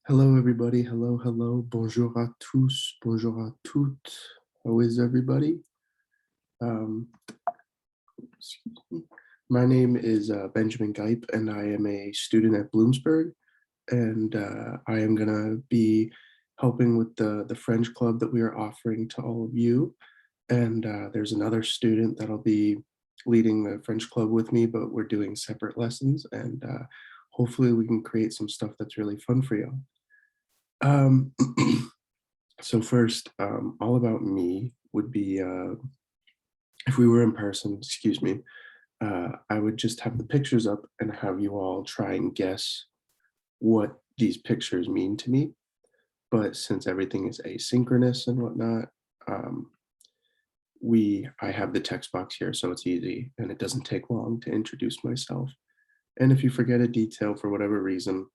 Hello, everybody. Hello, hello. Bonjour à tous. Bonjour à toutes. How is everybody? Um, excuse me. My name is Benjamin Geip, and I am a student at Bloomsburg. And I am going to be helping with the French club that we are offering to all of you. And there's another student that'll be leading the French club with me, but we're doing separate lessons. And hopefully, we can create some stuff that's really fun for you. Um, So first, all about me would be if we were in person, excuse me, I would just have the pictures up and have you all try and guess what these pictures mean to me. But since everything is asynchronous and whatnot, um, I have the text box here, so it's easy and it doesn't take long to introduce myself. And if you forget a detail for whatever reason,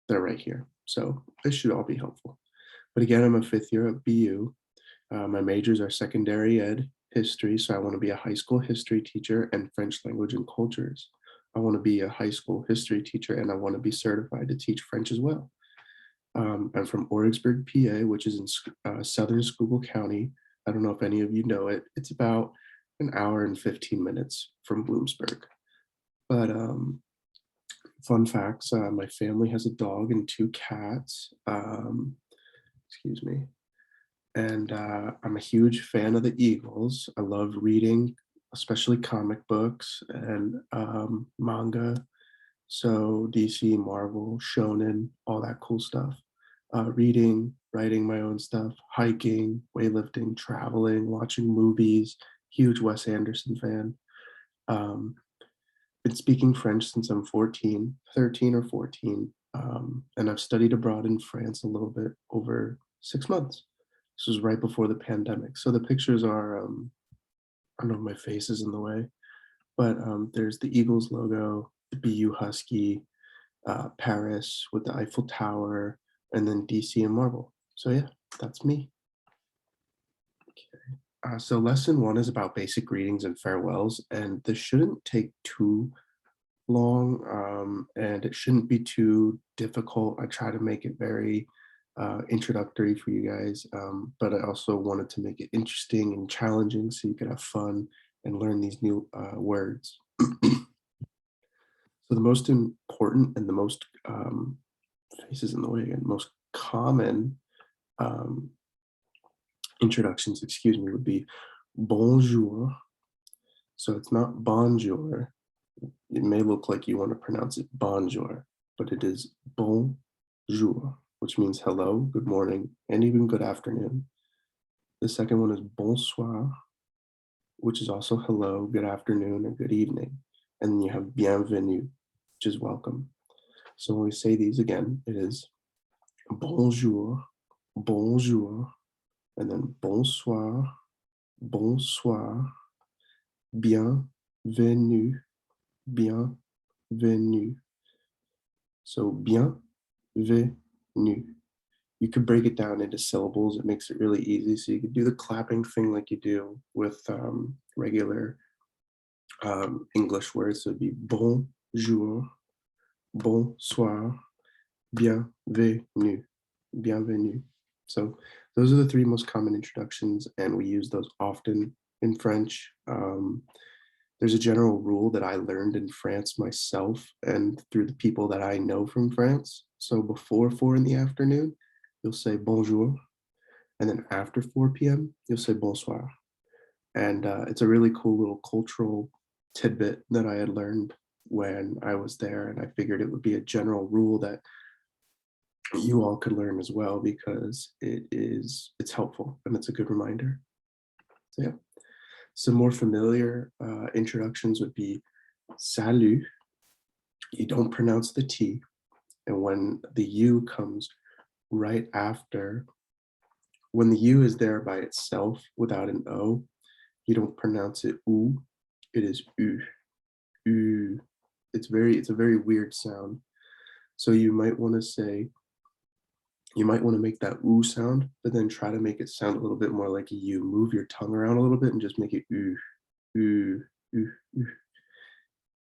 they're right here. So this should all be helpful. But again, I'm a fifth year at BU. My majors are secondary ed, history, so I want to be a high school history teacher, and French language and cultures. I want to be a high school history teacher, and I want to be certified to teach French as well. I'm from Origsburg, PA, which is in southern Schuylkill County. I don't know if any of you know it. It's about an hour and 15 minutes from Bloomsburg. But fun facts, my family has a dog and two cats. Excuse me. And I'm a huge fan of the Eagles. I love reading, especially comic books and manga. So DC, Marvel, Shonen, all that cool stuff. Reading, writing my own stuff, hiking, weightlifting, traveling, watching movies. Huge Wes Anderson fan. Um, been speaking French since I'm 14, 13 or 14. And I've studied abroad in France a little bit over 6 months. This was right before the pandemic. So the pictures are, I don't know if my face is in the way, but there's the Eagles logo, the BU Husky, Paris with the Eiffel Tower, and then DC and Marvel. So yeah, that's me. So lesson one is about basic greetings and farewells, and this shouldn't take too long, and it shouldn't be too difficult. I try to make it very introductory for you guys, but I also wanted to make it interesting and challenging so you could have fun and learn these new words. So the most important and the most faces in the way and most common um, introductions, excuse me, would be bonjour. So it's not bonjour. It may look like you want to pronounce it bonjour, but it is bonjour, which means hello, good morning, and even good afternoon. The second one is bonsoir, which is also hello, good afternoon, or good evening. And then you have bienvenue, which is welcome. So when we say these again, it is bonjour, bonjour, and then bonsoir, bonsoir, bienvenue, bienvenue. So bienvenue. You could break it down into syllables. It makes it really easy. So you could do the clapping thing like you do with regular English words. So it'd be bonjour, bonsoir, bienvenue, bienvenue. So those are the three most common introductions, and we use those often in French. There's a general rule that I learned in France myself and through the people that I know from France. So before 4 in the afternoon, you'll say bonjour. And then after 4 p.m., you'll say bonsoir. And it's a really cool little cultural tidbit that I had learned when I was there. And I figured it would be a general rule that you all could learn as well because it's helpful and it's a good reminder. So yeah. Some more familiar introductions would be salut. You don't pronounce the T. And when the U comes right after, when the U is there by itself without an O, you don't pronounce it oo. It is U. U. It's a very weird sound. So you might want to say, you might want to make that oo sound, but then try to make it sound a little bit more like a U. Move your tongue around a little bit and just make it oo, oo, oo, oo.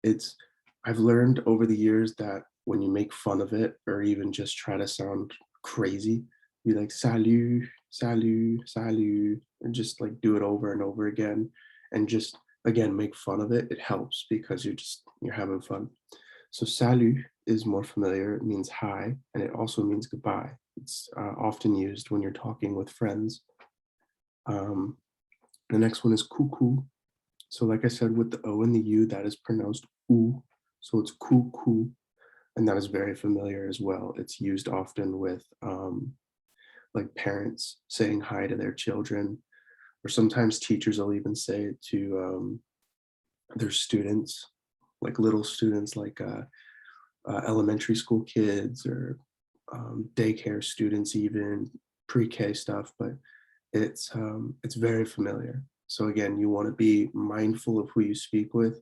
It's I've learned over the years that when you make fun of it or even just try to sound crazy. Be like salut, salut, salut, and just like do it over and over again, and just again make fun of it. It helps because you're having fun. So salut is more familiar. It means hi, and it also means goodbye. It's often used when you're talking with friends. Um, the next one is coucou. So like I said, with the O and the U, that is pronounced oo. So it's coucou, and that is very familiar as well. It's used often with like parents saying hi to their children, or sometimes teachers will even say it to their students, like little students, like elementary school kids or daycare students, even pre-K stuff. But it's very familiar. So again, you want to be mindful of who you speak with.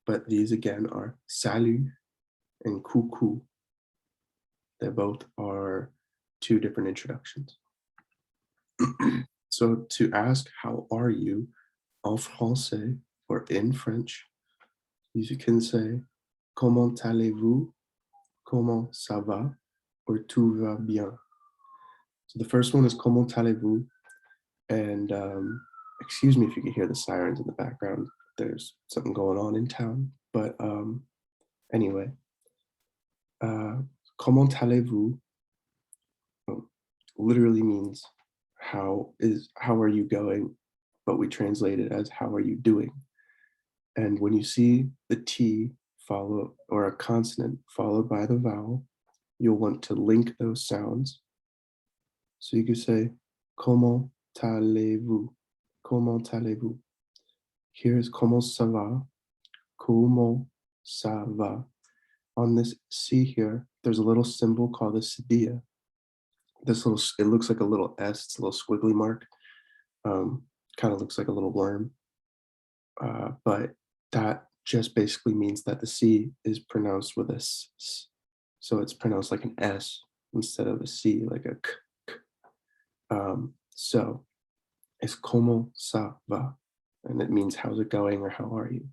But these again are salut and coucou. They both are two different introductions. So to ask how are you en français or in French, you can say comment allez-vous, comment ça va, or tout va bien. So the first one is comment allez-vous, and excuse me if you can hear the sirens in the background. There's something going on in town, but anyway, uh, comment allez-vous literally means how are you going, but we translate it as how are you doing. And when you see the T follow or a consonant followed by the vowel, you'll want to link those sounds. So you could say comment allez-vous, comment allez-vous. Here is comment ça va, comment ça va. On this C here, there's a little symbol called a cedilla. It looks like a little S, it's a little squiggly mark. Kind of looks like a little worm. But that just basically means that the C is pronounced with a S. So it's pronounced like an S instead of a C, like a K. So it's como ça va, and it means how's it going or how are you.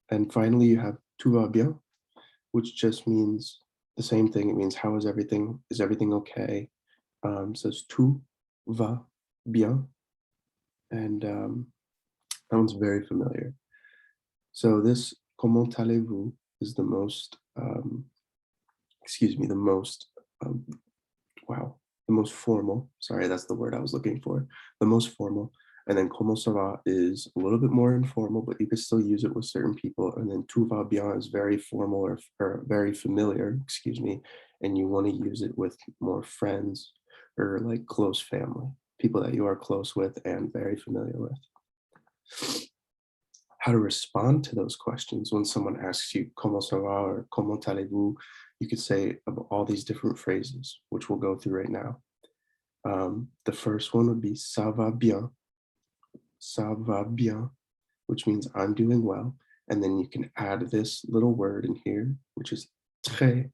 And finally, you have tout va bien, which just means the same thing. It means how is everything? Is everything okay? So it's tout va bien, and that one's very familiar. So this comment allez-vous is the most, excuse me, the most, um, wow, the most formal. Sorry, that's the word I was looking for. The most formal. And then comment ça va is a little bit more informal, but you can still use it with certain people. And then tout va bien is very formal or very familiar, excuse me. And you want to use it with more friends or like close family, people that you are close with and very familiar with. How to respond to those questions when someone asks you comment ça va or comment allez-vous, you could say all these different phrases, which we'll go through right now. The first one would be ça va bien, which means I'm doing well. And then you can add this little word in here, which is très,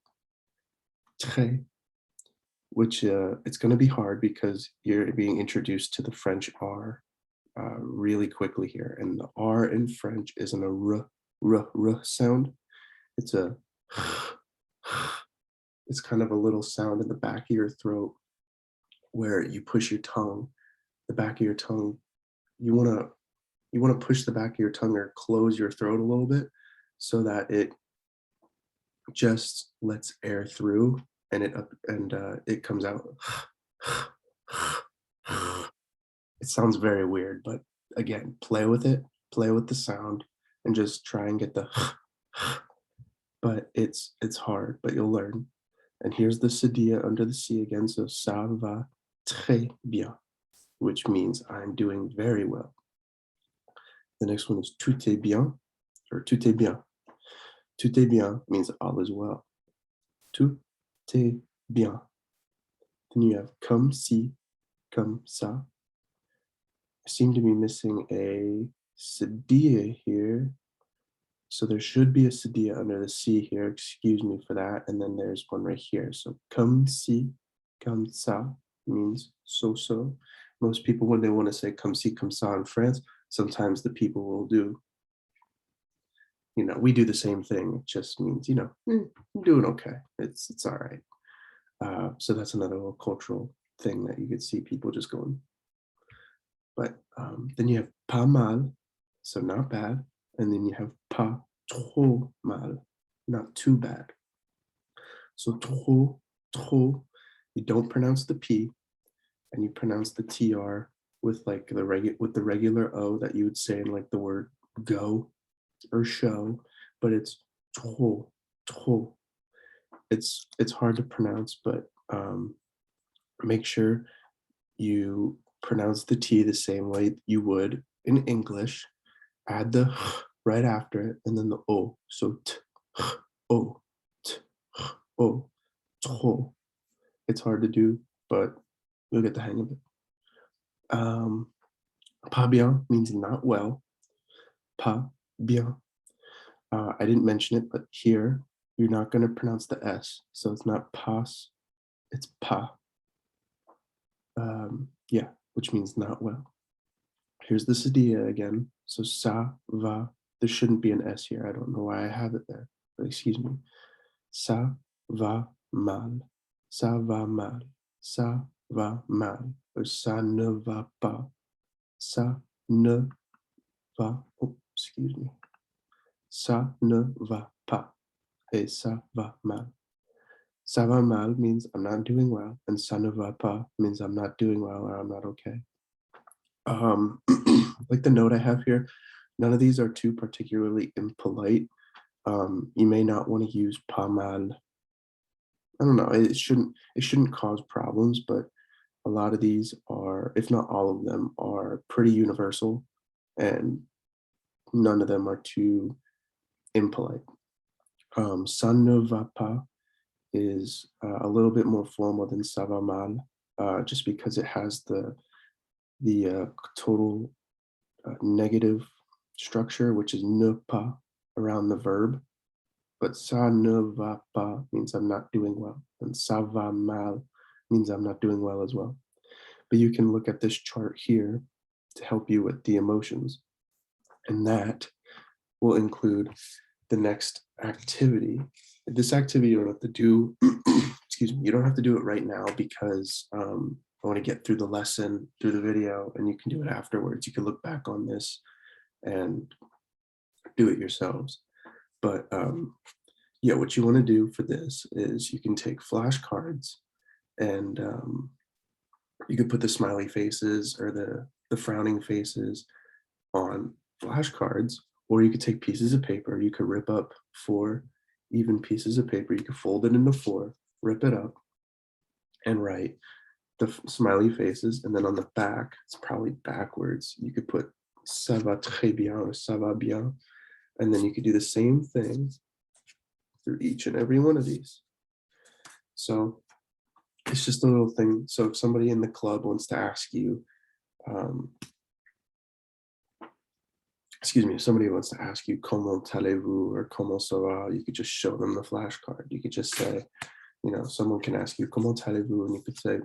which it's going to be hard because you're being introduced to the French R really quickly here. And the R in French isn't a r sound. It's a it's kind of a little sound in the back of your throat where you push your tongue, the back of your tongue. You want to push the back of your tongue or close your throat a little bit so that it just lets air through and it comes out. It sounds very weird, but again, play with it, play with the sound, and just try and get the but it's hard, but you'll learn. And here's the cedilla under the C again, so ça va très bien, which means I'm doing very well. The next one is tout est bien, or tout est bien. Tout est bien means all is well. Tout est bien. Then you have comme si, comme ça. I seem to be missing a cedilla here. So there should be a cedilla under the C here, excuse me for that. And then there's one right here. So comme si, comme ça means so. Most people, when they want to say comme si, comme ça in France, sometimes the people will do, we do the same thing. It just means, I'm doing okay. It's all right. So that's another little cultural thing that you could see people just going. But then you have pas mal, so not bad. And then you have pas trop mal, not too bad. So trop, you don't pronounce the P and you pronounce the TR with like the regular O that you would say in like the word go or show, but it's trop. It's hard to pronounce, but make sure you pronounce the T the same way you would in English. Add the right after it, and then the O. So o, t, o, trop. It's hard to do, but you'll get the hang of it. Pas bien means not well. Pas bien. I didn't mention it, but here you're not going to pronounce the S, so it's not pas, it's pas. Yeah, which means not well. Here's the Sadia again. So ça va. There shouldn't be an S here. I don't know why I have it there, but excuse me. Ça va mal. Ça va mal. Ça va mal. Or ça ne va pas. Ça ne va. Oh, excuse me. Ça ne va pas. Et ça va mal. Ça va mal means I'm not doing well, and ça ne va pas means I'm not doing well or I'm not okay. Like the note I have here, none of these are too particularly impolite. You may not want to use pas mal. I don't know. It shouldn't cause problems, but a lot of these are, if not all of them, are pretty universal, and none of them are too impolite. Ça ne va pas is a little bit more formal than ça va mal, just because it has the total negative structure, which is ne pas around the verb. But ça ne va pas means I'm not doing well, and ça va mal means I'm not doing well as well. But you can look at this chart here to help you with the emotions, and that will include the next activity. This activity you don't have to do, excuse me, you don't have to do it right now because I want to get through the lesson, through the video, and you can do it afterwards. You can look back on this and do it yourselves. But yeah, what you want to do for this is you can take flashcards and you could put the smiley faces or the frowning faces on flashcards, or you could take pieces of paper. You could rip up 4 even pieces of paper. You could fold it into 4, rip it up, and write the smiley faces. And then on the back, it's probably backwards. You could put ça va très bien or ça va bien. And then you could do the same thing through each and every one of these. So it's just a little thing. So if somebody in the club wants to ask you, excuse me, if somebody wants to ask you comment allez-vous or comment ça va, you could just show them the flashcard. You could just say, someone can ask you comment allez-vous, and you could say,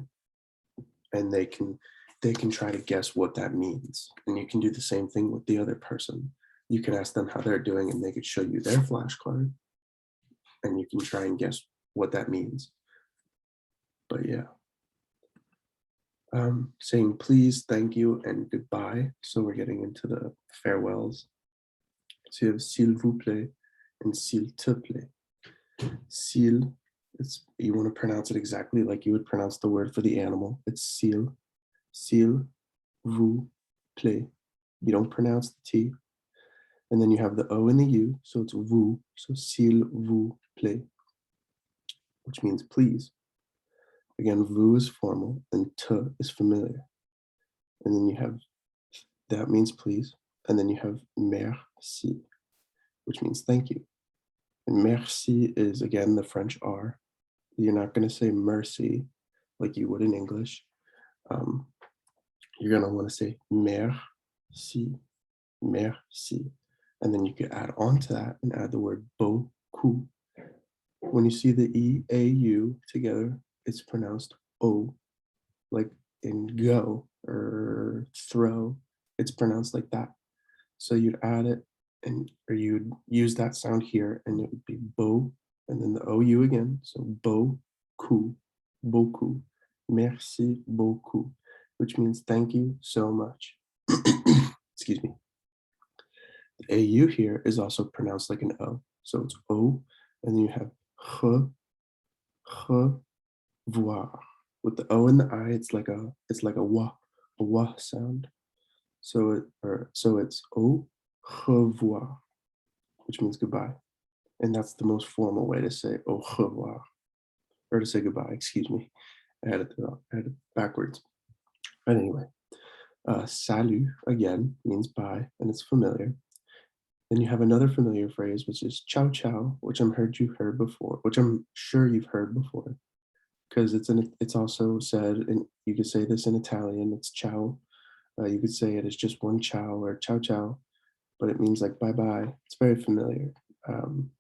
and they can try to guess what that means. And you can do the same thing with the other person. You can ask them how they're doing, and they could show you their flashcard, and you can try and guess what that means. But yeah. Saying please, thank you, and goodbye. So we're getting into the farewells. So you have s'il vous plaît and s'il te plaît. S'il, you want to pronounce it exactly like you would pronounce the word for the animal. It's s'il. S'il vous plaît. You don't pronounce the T. And then you have the O and the U, so it's vous. So s'il vous plaît, which means please. Again, vous is formal and te is familiar. And then you have, that means please. And then you have merci, which means thank you. And merci is, again, the French R. You're not going to say mercy like you would in English. You're going to want to say merci, merci. And then you could add on to that and add the word beaucoup. When you see the E, A, U together, it's pronounced O, like in go or throw. It's pronounced like that. So you'd add it, or you'd use that sound here, and it would be bo, and then the OU again. So beaucoup. beaucoup. Merci beaucoup, which means thank you so much. Excuse me. The AU here is also pronounced like an O. So it's O, and then you have revoir. With the O and the I, it's like a wa sound. So it's au revoir, which means goodbye. And that's the most formal way to say au revoir, or to say goodbye, excuse me. I had it backwards. But anyway, salut, again, means bye, and it's familiar. Then you have another familiar phrase, which is ciao ciao, which which I'm sure you've heard before, because it's also said, and you could say this in Italian, it's ciao. You could say it as just one ciao or ciao ciao, but it means like bye bye. It's very familiar. Um,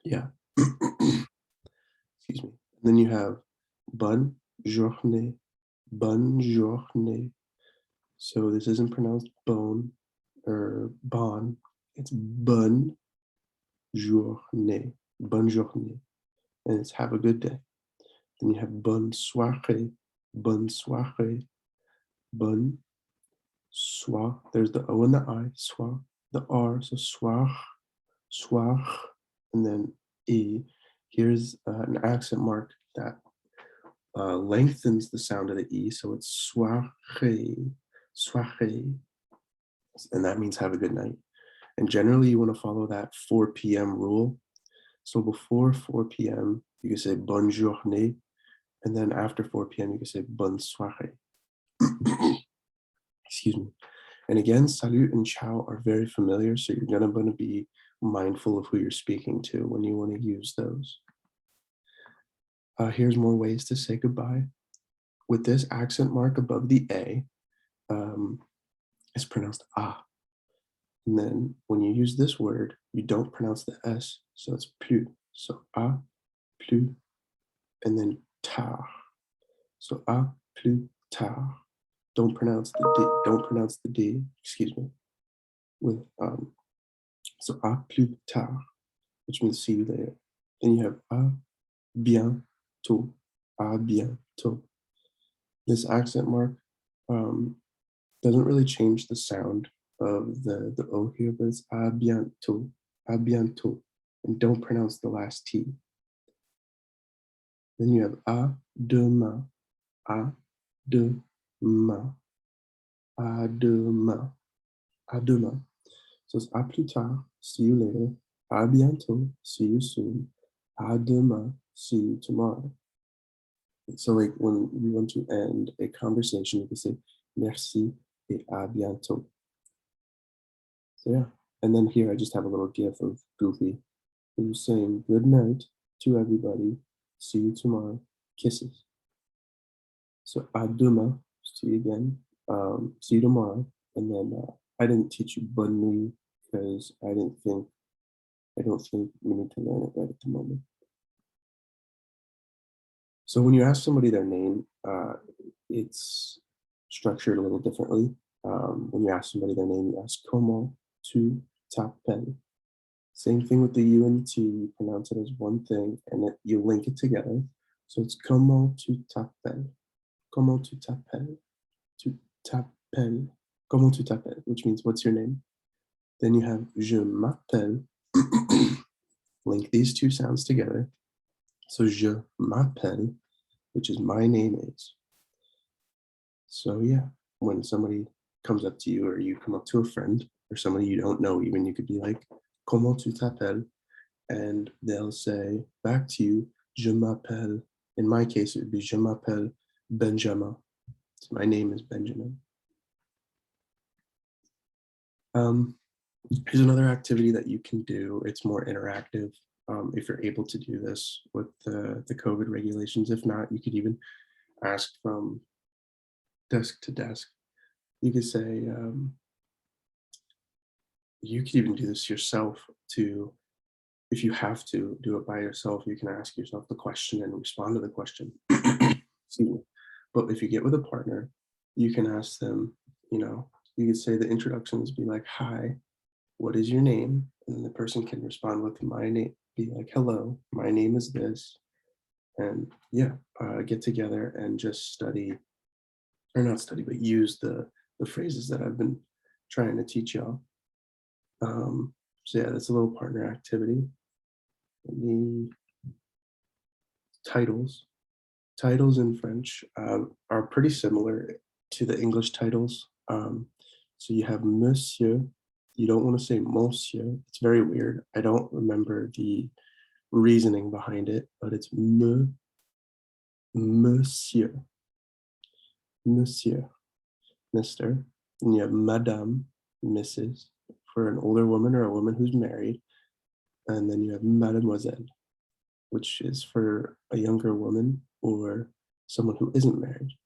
yeah. Excuse me. And then you have bonne journée, bonne journée. So this isn't pronounced bone or bon. It's bonne journée, bonne journée, and it's have a good day. Then you have bonne soirée, bonne soir. There's the O and the I, soir, the R, so soir, soir, and then E. Here's an accent mark that lengthens the sound of the E, so it's soirée, soirée, and that means have a good night. And generally, you want to follow that 4 p.m. rule. So before 4 p.m., you can say bonne journée, and then after 4 p.m., you can say bonne soirée. Excuse me. And again, salut and ciao are very familiar, so you're gonna want to be mindful of who you're speaking to when you want to use those. Here's more ways to say goodbye. With this accent mark above the A, it's pronounced ah. And then when you use this word, you don't pronounce the S, so it's plus. So ah, plus, and then tard. So ah, plus tard. Don't pronounce the D. Don't pronounce the D. Excuse me. With so à plus tard, which means see you later. Then you have à bientôt. À bientôt. This accent mark doesn't really change the sound of the O here, but it's à bientôt. À bientôt. And don't pronounce the last T. Then you have à demain. À demain. À demain. À demain. So it's à plus tard, see you later. À bientôt, see you soon. À demain, see you tomorrow. So like when you want to end a conversation, you can say merci et à bientôt. So yeah. And then here I just have a little gif of Goofy who's saying good night to everybody. See you tomorrow. Kisses. So à demain, see you again. See you tomorrow. And then I didn't teach you bonne nuit because I don't think we need to learn it right at the moment. So when you ask somebody their name, it's structured a little differently. When you ask somebody their name, you ask comment tu t'appelles. Same thing with the U and the T, you pronounce it as one thing and you link it together. So it's comment tu t'appelles, comment tu t'appelles, tu t'appelles, comment tu t'appelles, which means what's your name? Then you have je m'appelle, link these two sounds together. So je m'appelle, which is my name is. So yeah, when somebody comes up to you or you come up to a friend or somebody you don't know even, you could be like, comment tu t'appelles? And they'll say back to you, je m'appelle. In my case, it would be je m'appelle Benjamin. So my name is Benjamin. Here's another activity that you can do. It's more interactive if you're able to do this with the COVID regulations. If not, you could even ask from desk to desk. You could say, you could even do this yourself to, if you have to do it by yourself, you can ask yourself the question and respond to the question. Excuse me. But if you get with a partner, you can ask them, you could say the introductions be like, hi, what is your name? And then the person can respond with my name, be like, hello, my name is this. And yeah, get together and just study, or not study, but use the phrases that I've been trying to teach y'all. So yeah, that's a little partner activity. The titles. Titles in French are pretty similar to the English titles. So you have Monsieur. You don't want to say Monsieur. It's very weird. I don't remember the reasoning behind it, but it's Monsieur, Monsieur, Mr. And you have Madame, Mrs. for an older woman or a woman who's married. And then you have Mademoiselle, which is for a younger woman or someone who isn't married.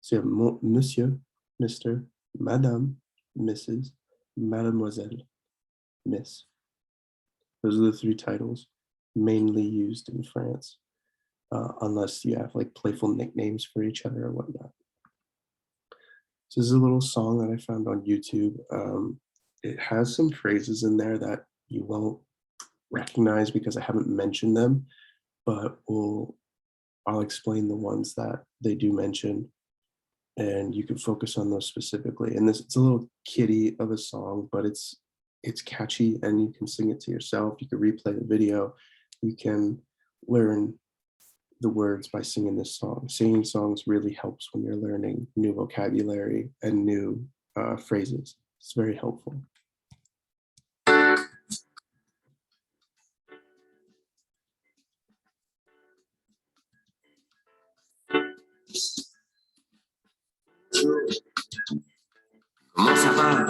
So you have Monsieur, Mr., Madame, Mrs., Mademoiselle, Miss. Those are the three titles mainly used in France, unless you have like playful nicknames for each other or whatnot. So this is a little song that I found on YouTube. It has some phrases in there that you won't recognize because I haven't mentioned them, but I'll explain the ones that they do mention, and you can focus on those specifically. And it's a little kiddie of a song, but it's catchy, and you can sing it to yourself. You can replay the video. You can learn the words by singing this song. Singing songs really helps when you're learning new vocabulary and new phrases. It's very helpful. Comment ça va?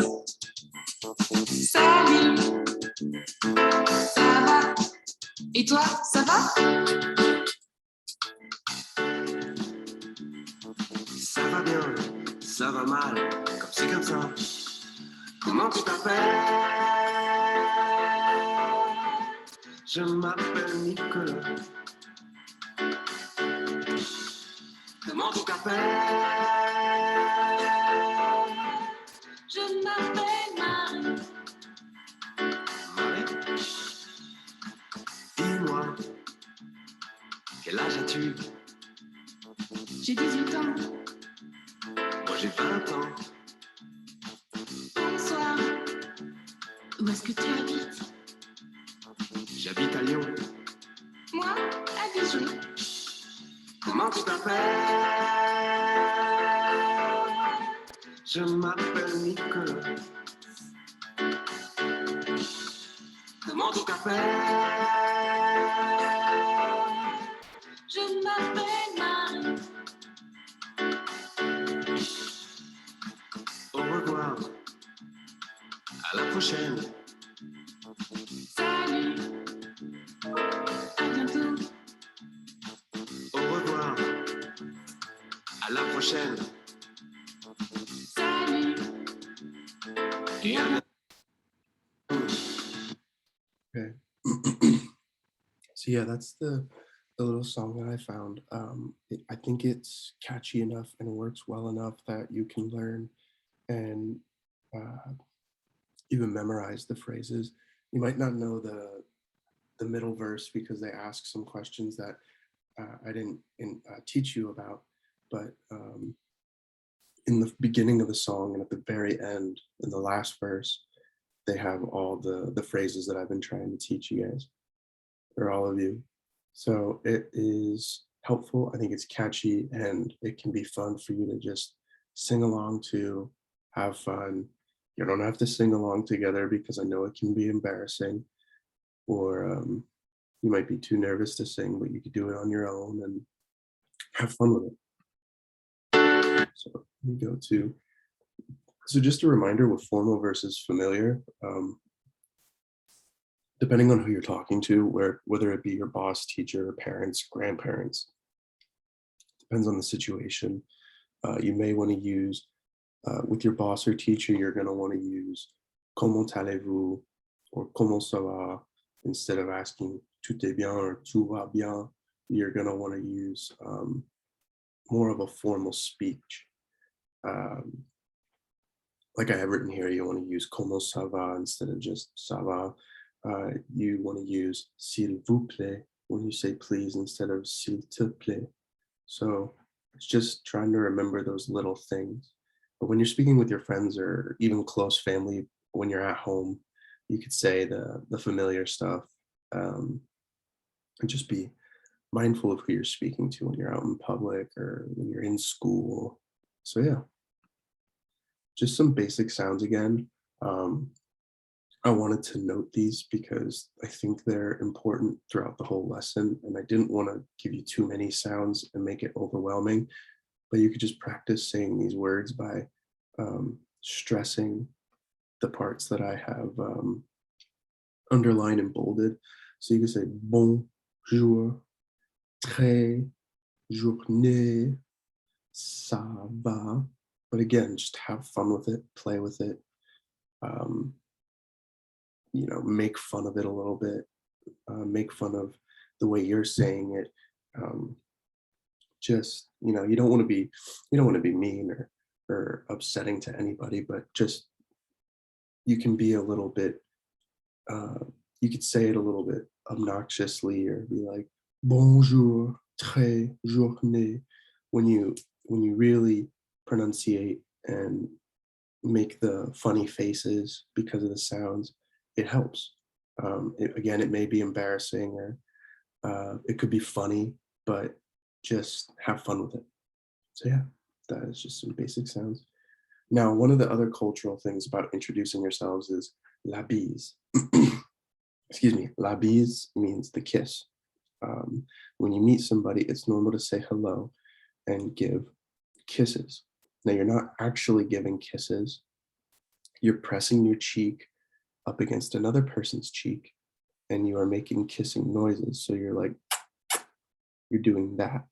Salut, ça va? Et toi, ça va? Ça va bien, ça va mal, comme ci, comme ça. Comment tu t'appelles? Je m'appelle Nicolas. Comment tu t'appelles? Je m'appelle Marie. Marie? Dis-moi, quel âge as-tu? J'ai 18 ans. Moi j'ai 20 ans. Bonsoir. Où est-ce que tu habites? J'habite à Lyon. Moi, à Dijon. Comment tu t'appelles? Je m'appelle Nicolas. Comment tu t'appelles? Je m'appelle Marie. Au revoir. À la prochaine. Salut. À bientôt. Au revoir. À la prochaine. Salut. Et à bientôt. Okay. So yeah, that's the little song that I found. I think it's catchy enough and works well enough that you can learn and even memorize the phrases. You might not know the middle verse because they ask some questions that I didn't teach you about, but in the beginning of the song and at the very end, in the last verse, they have all the phrases that I've been trying to teach you guys, or all of you. So it is helpful. I think it's catchy, and it can be fun for you to just sing along to, have fun. You don't have to sing along together because I know it can be embarrassing, or you might be too nervous to sing, but you could do it on your own and have fun with it. So let me go to, so just a reminder with formal versus familiar, depending on who you're talking to, whether it be your boss, teacher, parents, grandparents, depends on the situation. You may want to use, with your boss or teacher, you're going to want to use comment allez-vous or comment ça va, instead of asking tout est bien or tout va bien. You're going to want to use more of a formal speech. Like I have written here, you want to use comment ça va instead of just ça va. You want to use s'il vous plaît when you say please instead of s'il te plaît. So it's just trying to remember those little things. But when you're speaking with your friends or even close family, when you're at home, you could say the familiar stuff, um, and just be mindful of who you're speaking to when you're out in public or when you're in school. So yeah, just some basic sounds again. Um, I wanted to note these because I think they're important throughout the whole lesson, and I didn't want to give you too many sounds and make it overwhelming. But you could just practice saying these words by stressing the parts that I have underlined and bolded. So you could say bonjour, très, journée, ça va. But again, just have fun with it, play with it, um, make fun of it a little bit, make fun of the way you're saying it. Um, just, you don't want to be mean or upsetting to anybody, but just you can be a little bit, uh, you could say it a little bit obnoxiously or be like, bonjour, très, journée, when you really pronunciate and make the funny faces because of the sounds, it helps. Again, it may be embarrassing or it could be funny, but just have fun with it. So yeah, that is just some basic sounds. Now, one of the other cultural things about introducing yourselves is la bise. Excuse me, la bise means the kiss. When you meet somebody, it's normal to say hello and give kisses. Now, you're not actually giving kisses. You're pressing your cheek up against another person's cheek and you are making kissing noises. So you're doing that.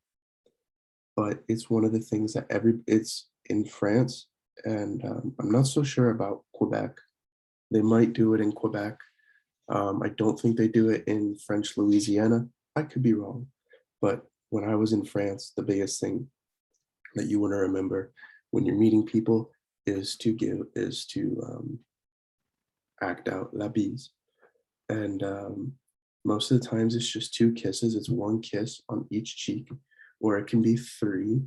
But it's one of the things that it's in France, and I'm not so sure about Quebec. They might do it in Quebec. I don't think they do it in French Louisiana. I could be wrong. But when I was in France, the biggest thing that you want to remember when you're meeting people is to act out la bise. And most of the times it's just two kisses. It's one kiss on each cheek, or it can be three,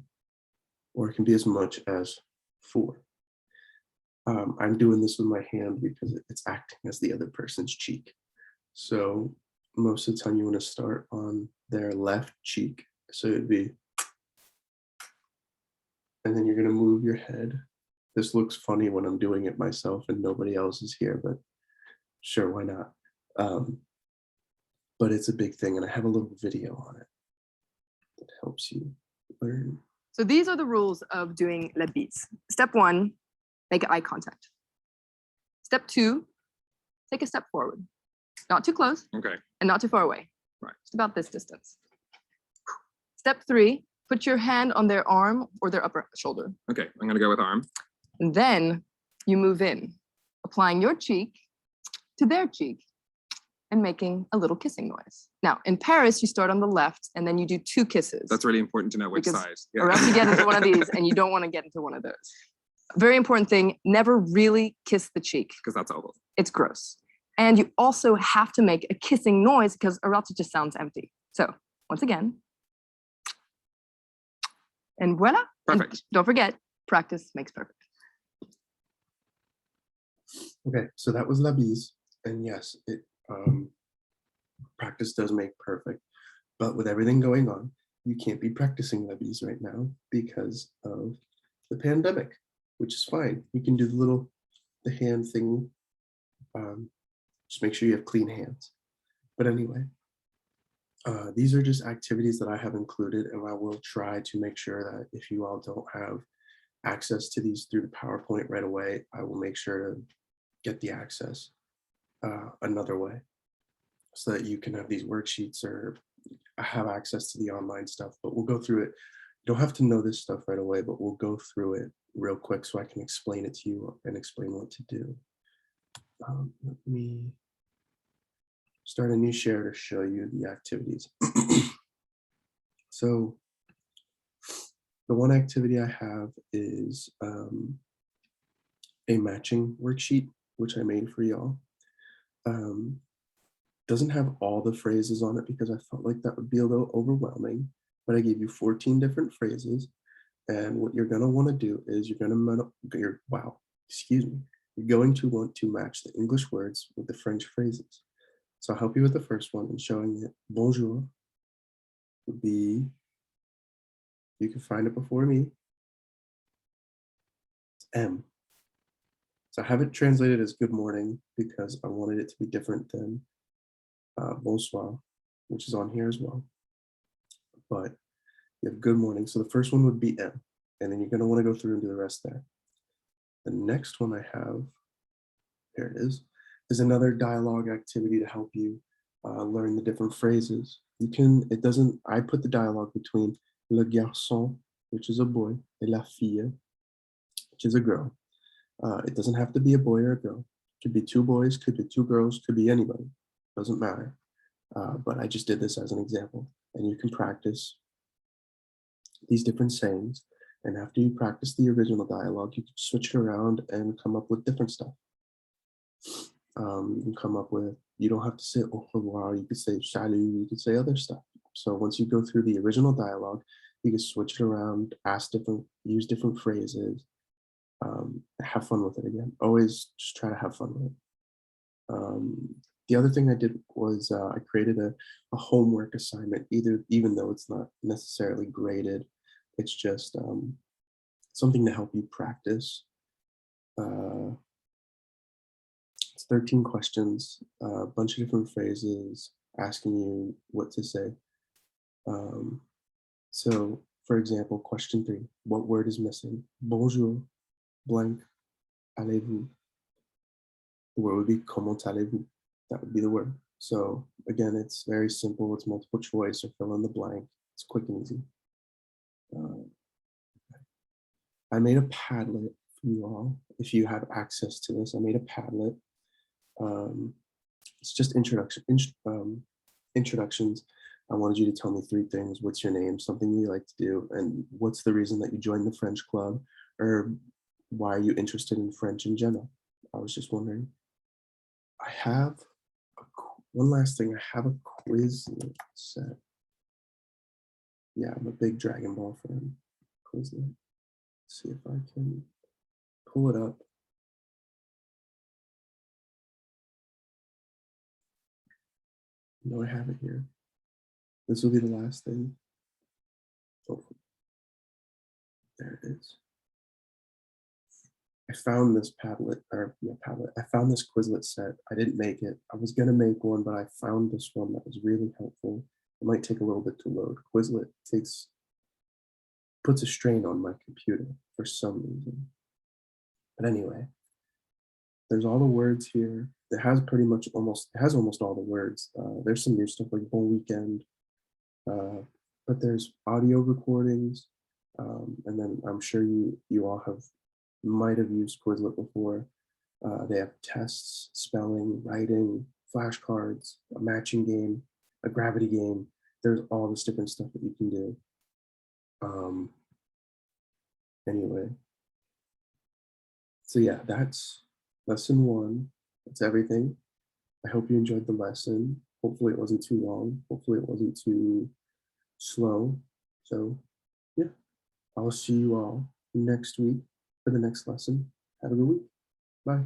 or it can be as much as four. I'm doing this with my hand because it's acting as the other person's cheek. So most of the time you want to start on their left cheek. So it'd be, and then you're going to move your head. This looks funny when I'm doing it myself and nobody else is here, but sure, why not? But it's a big thing, and I have a little video on it that helps you learn. So these are the rules of doing la bise. Step 1, make eye contact. Step 2, take a step forward. Not too close. Okay. And not too far away. Right. Just about this distance. Step 3, put your hand on their arm or their upper shoulder. Okay. I'm gonna go with arm. And then you move in, applying your cheek to their cheek and making a little kissing noise. Now, in Paris, you start on the left and then you do 2 kisses. That's really important to know which Because- size. Or else you get into one of these and you don't want to get into one of those. Very important thing, never really kiss the cheek. Because that's awful. It's gross. And you also have to make a kissing noise because or else it just sounds empty. So once again. And voila. And Perfect. don't forget, practice makes perfect. Okay, so that was la bise, and yes, it practice does make perfect. But with everything going on, you can't be practicing la bise right now because of the pandemic, which is fine. You can do the hand thing. Just make sure you have clean hands. But anyway, these are just activities that I have included, and I will try to make sure that if you all don't have access to these through the PowerPoint right away, I will make sure to get the access another way so that you can have these worksheets or have access to the online stuff. But we'll go through it. You don't have to know this stuff right away, but we'll go through it real quick so I can explain it to you and explain what to do. Let me start a new share to show you the activities. So the one activity I have is a matching worksheet, which I made for y'all. Doesn't have all the phrases on it because I felt like that would be a little overwhelming, but I gave you 14 different phrases. And what you're going to want to do is you're going to, you're going to want to match the English words with the French phrases. So I'll help you with the first one and showing it. Bonjour would be, you can find it before me, it's M. So I have it translated as good morning because I wanted it to be different than bonsoir, which is on here as well. But you have good morning. So the first one would be M, and then you're going to want to go through and do the rest there. The next one I have, there it is another dialogue activity to help you learn the different phrases. You can, I put the dialogue between le garçon, which is a boy, et la fille, which is a girl. It doesn't have to be a boy or a girl. It could be two boys, could be two girls, could be anybody. Doesn't matter. But I just did this as an example. And you can practice these different sayings. And after you practice the original dialogue, you can switch it around and come up with different stuff. You can come up with, you don't have to say au revoir, you could say salut, you could say other stuff. So once you go through the original dialogue, you can switch it around, use different phrases, have fun with it again. Always just try to have fun with it. The other thing I did was I created a homework assignment, even though it's not necessarily graded, it's just something to help you practice. It's 13 questions, a bunch of different phrases, asking you what to say. So, for example, question 3, what word is missing? Bonjour, blank, allez-vous? The word would be comment allez-vous? That would be the word. So again, it's very simple. It's multiple choice or fill in the blank. It's quick and easy. I made a Padlet for you all. If you have access to this, I made a Padlet. It's just introductions. I wanted you to tell me 3 things. What's your name? Something you like to do, and what's the reason that you joined the French club, or why are you interested in French in general? I was just wondering. I have one last thing. I have a Quizlet set. Yeah, I'm a big Dragon Ball fan. Quizlet. Let's see if I can pull it up. No, I have it here. This will be the last thing. Hopefully. There it is. I found this Padlet. I found this Quizlet set. I didn't make it. I was gonna make one, but I found this one that was really helpful. It might take a little bit to load. Quizlet puts a strain on my computer for some reason. But anyway, there's all the words here. It has almost all the words. There's some new stuff like Bon Weekend, but there's audio recordings, and then I'm sure you all might have used Quizlet before. They have tests, spelling, writing, flashcards, a matching game, a gravity game. There's all this different stuff that you can do. Anyway, so yeah, that's lesson 1. That's everything. I hope you enjoyed the lesson. Hopefully it wasn't too long. Hopefully it wasn't too slow. So yeah, I'll see you all next week for the next lesson. Have a good week. Bye.